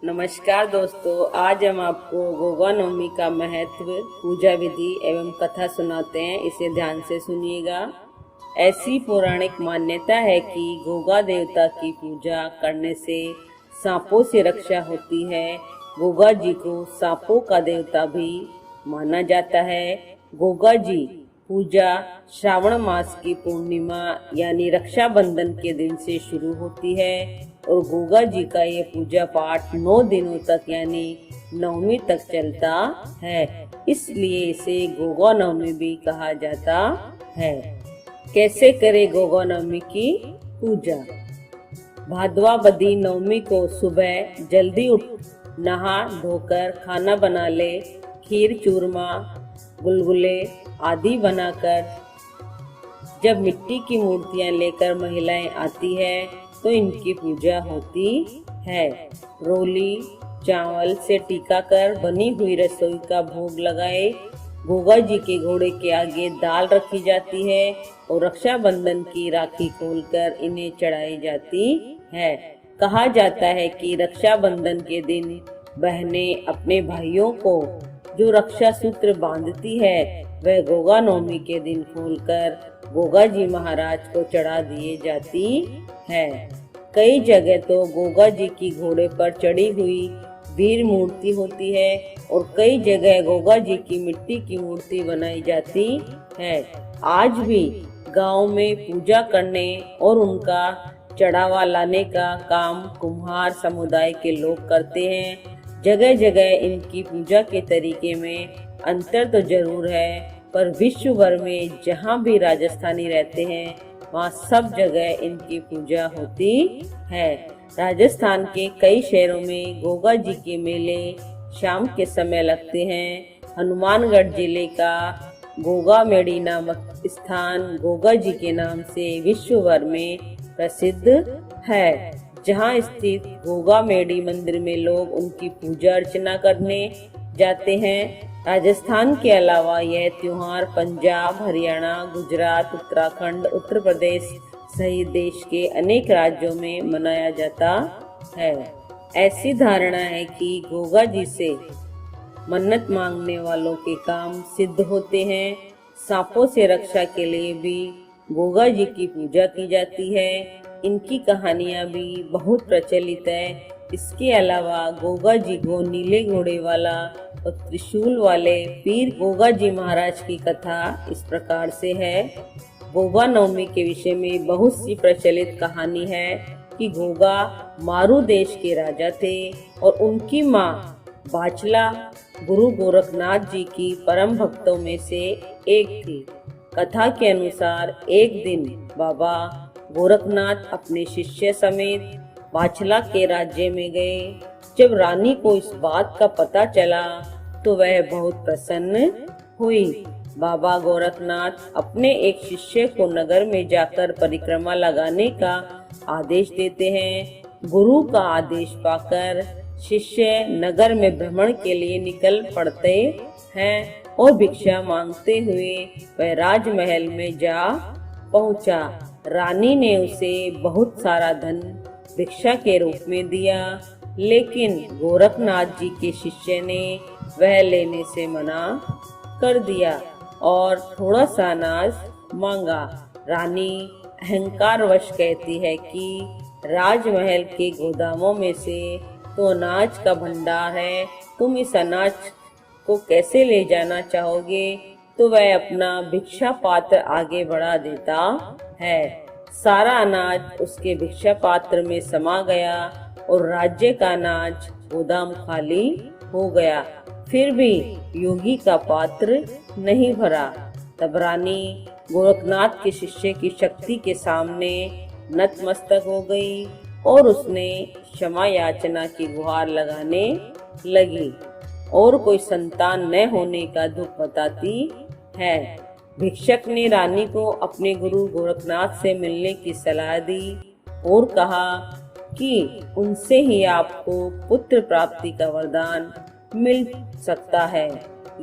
नमस्कार दोस्तों, आज हम आपको गोगा नवमी का महत्व, पूजा विधि एवं कथा सुनाते हैं। इसे ध्यान से सुनिएगा। ऐसी पौराणिक मान्यता है कि गोगा देवता की पूजा करने से सांपों से रक्षा होती है। गोगा जी को सांपों का देवता भी माना जाता है। गोगा जी पूजा श्रावण मास की पूर्णिमा यानी रक्षाबंधन के दिन से शुरू होती है और गोगा जी का ये पूजा पाठ 9 दिनों तक यानी नवमी तक चलता है। इसलिए इसे गोगा नवमी भी कहा जाता है। कैसे करे गोगा नवमी की पूजा? भादवा बदी नवमी को सुबह जल्दी उठ नहा धोकर खाना बना ले। खीर चूरमा गुलगुले आदि बनाकर जब मिट्टी की मूर्तियां लेकर महिलाएं आती है तो इनकी पूजा होती है। रोली चावल से टीका कर बनी हुई रसोई का भोग लगाए। गोगा जी के घोड़े के आगे दाल रखी जाती है और रक्षाबंधन की राखी खोलकर इन्हें चढ़ाई जाती है। कहा जाता है कि रक्षाबंधन के दिन बहनें अपने भाइयों को जो रक्षा सूत्र बांधती है वह गोगा नवमी के दिन खोलकर गोगा जी महाराज को चढ़ा दिए जाती है। कई जगह तो गोगा जी की घोड़े पर चढ़ी हुई वीर मूर्ति होती है और कई जगह गोगा जी की मिट्टी की मूर्ति बनाई जाती है। आज भी गांव में पूजा करने और उनका चढ़ावा लाने का काम कुम्हार समुदाय के लोग करते हैं। जगह जगह इनकी पूजा के तरीके में अंतर तो जरूर है, पर विश्व भर में जहाँ भी राजस्थानी रहते हैं वहाँ सब जगह इनकी पूजा होती है। राजस्थान के कई शहरों में गोगा जी के मेले शाम के समय लगते हैं। हनुमानगढ़ जिले का गोगा मेड़ी नामक स्थान गोगा जी के नाम से विश्व भर में प्रसिद्ध है। जहाँ स्थित गोगा मेड़ी मंदिर में लोग उनकी पूजा अर्चना करने जाते हैं। राजस्थान के अलावा यह त्योहार पंजाब, हरियाणा, गुजरात, उत्तराखंड, उत्तर प्रदेश सहित देश के अनेक राज्यों में मनाया जाता है। ऐसी धारणा है कि गोगा जी से मन्नत मांगने वालों के काम सिद्ध होते हैं। सांपों से रक्षा के लिए भी गोगा जी की पूजा की जाती है। इनकी कहानियां भी बहुत प्रचलित है। इसके अलावा गोगा जी को नीले घोड़े वाला और त्रिशूल वाले वीर गोगा जी महाराज की कथा इस प्रकार से है। गोगा नवमी के विषय में बहुत सी प्रचलित कहानी है कि गोगा मारू देश के राजा थे और उनकी माँ बाचला गुरु गोरखनाथ जी की परम भक्तों में से एक थी। कथा के अनुसार एक दिन बाबा गोरखनाथ अपने शिष्य समेत बाचला के राज्य में गए। जब रानी को इस बात का पता चला तो वह बहुत प्रसन्न हुई। बाबा गोरखनाथ अपने एक शिष्य को नगर में जाकर परिक्रमा लगाने का आदेश देते हैं। गुरु का आदेश पाकर शिष्य नगर में भ्रमण के लिए निकल पड़ते हैं और भिक्षा मांगते हुए वह राजमहल में जा पहुंचा। रानी ने उसे बहुत सारा धन भिक्षा के रूप में दिया, लेकिन गोरखनाथ जी के शिष्य ने वह लेने से मना कर दिया और थोड़ा सा अनाज मांगा। रानी अहंकारवश कहती है कि राजमहल के गोदामों में से तो अनाज का भंडार है, तुम इस अनाज को कैसे ले जाना चाहोगे? तो वह अपना भिक्षा पात्र आगे बढ़ा देता है। सारा अनाज उसके भिक्षा पात्र में समा गया और राज्य का अनाज गोदाम खाली हो गया। फिर भी योगी का पात्र नहीं भरा। तब रानी गोरखनाथ के शिष्य की शक्ति के सामने नतमस्तक हो गई और उसने क्षमा याचना की गुहार लगाने लगी और कोई संतान न होने का दुख बताती है। भिक्षक ने रानी को अपने गुरु गोरखनाथ से मिलने की सलाह दी और कहा कि उनसे ही आपको पुत्र प्राप्ति का वरदान मिल सकता है।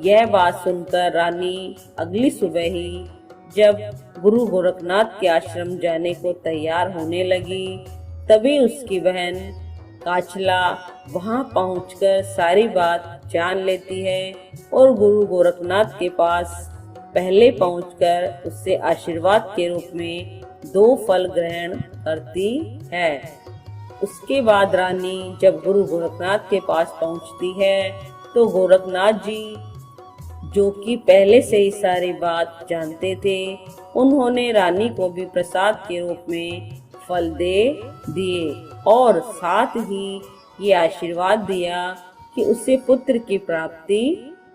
यह बात सुनकर रानी अगली सुबह ही जब गुरु गोरखनाथ के आश्रम जाने को तैयार होने लगी, तभी उसकी बहन काचला वहां पहुंचकर सारी बात जान लेती है और गुरु गोरखनाथ के पास पहले पहुंचकर उससे आशीर्वाद के रूप में 2 फल ग्रहण करती है। उसके बाद रानी जब गुरु गोरखनाथ के पास पहुंचती है तो गोरखनाथ जी, जो कि पहले से ही सारी बात जानते थे, उन्होंने रानी को भी प्रसाद के रूप में फल दे दिए और साथ ही ये आशीर्वाद दिया कि उसे पुत्र की प्राप्ति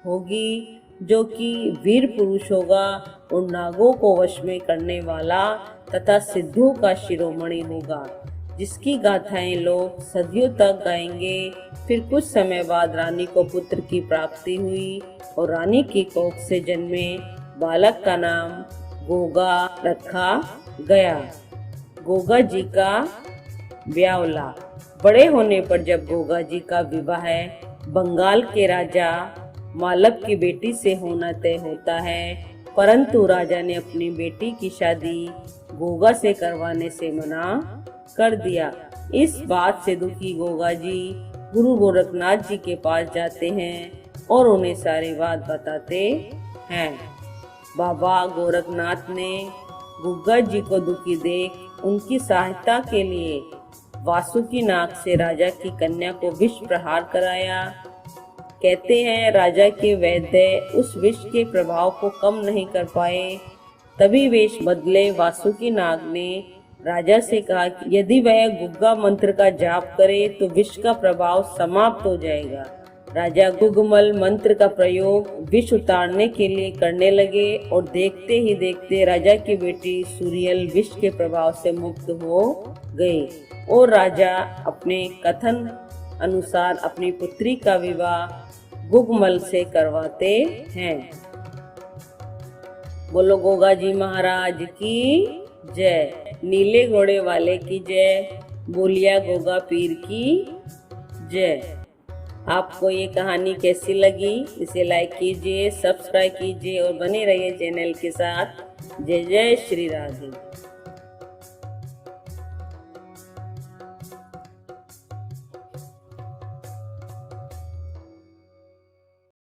होगी, जो कि वीर पुरुष होगा और नागों को वश में करने वाला तथा सिद्धों का शिरोमणि होगा, जिसकी गाथाएं लोग सदियों तक गाएंगे। फिर कुछ समय बाद रानी को पुत्र की प्राप्ति हुई और रानी की कोख से जन्मे बालक का नाम गोगा रखा गया। गोगा जी का ब्यावला। बड़े होने पर जब गोगा जी का विवाह बंगाल के राजा मालव की बेटी से होना तय होता है, परंतु राजा ने अपनी बेटी की शादी गोगा से करवाने से मना कर दिया। इस बात से दुखी गोगा जी गुरु गोरखनाथ जी के पास जाते हैं और उन्हें सारी बात बताते हैं। बाबा गोरखनाथ ने गोगा जी को दुखी देख उनकी सहायता के लिए वासुकी नाग से राजा की कन्या को विष प्रहार कराया। कहते हैं राजा के वैद्य उस विष के प्रभाव को कम नहीं कर पाए। तभी वेश बदले वासुकी नाग ने राजा से कहा कि यदि वह गुग्गा मंत्र का जाप करे तो विष का प्रभाव समाप्त हो जाएगा। राजा गुग्गमल मंत्र का प्रयोग विष उतारने के लिए करने लगे और देखते ही देखते राजा की बेटी सूर्यल विष के प्रभाव से मुक्त हो गई और राजा अपने कथन अनुसार अपनी पुत्री का विवाह गुग्गमल से करवाते हैं। बोलो गोगा जी महाराज की जय। नीले घोड़े वाले की जय। बोलिया गोगा पीर की जय। आपको ये कहानी कैसी लगी? इसे लाइक कीजिए, सब्सक्राइब कीजिए और बने रहिए चैनल के साथ। जय जय श्री राधे।